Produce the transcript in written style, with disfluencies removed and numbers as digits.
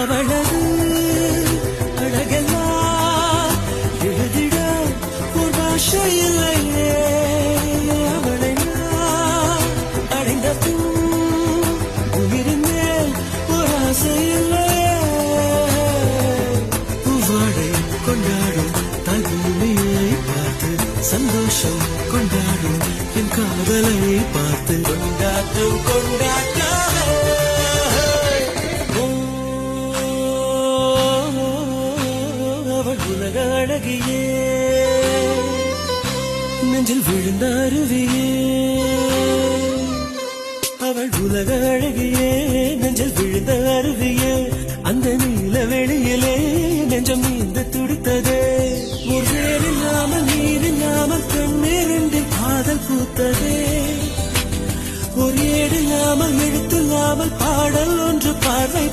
அவளது அழகெல்லாம் எழுதிட ஒரு பாஷை இல்லையே. அவளை நான் அடைந்த உயிரின் மேல் ஒரு ஆசை இல்லையே. பூவாடை கொண்டாடும் தகுதியை பார்த்து சந்தோஷம் கொண்டாடும் என் காதலை பார்த்து கொண்டாட்டம் கொண்டாட்டம். அவள் உலக அழகியே நெஞ்சில் விழுந்த அருவியே. அவள் உலக அழகியே நெஞ்சில் விழுந்த அருவியே. அந்த நீல வெளியிலே நெஞ்சம் நீந்து துடித்ததே. ஒரு வேறில்லாமல் நீரில்லாமல் கண்ணீரின்றி காதல் பூத்ததே. ஒரு ஏடில்லாமல் எழுத்தில்லாமல் பாடல் ஒன்று பார்வை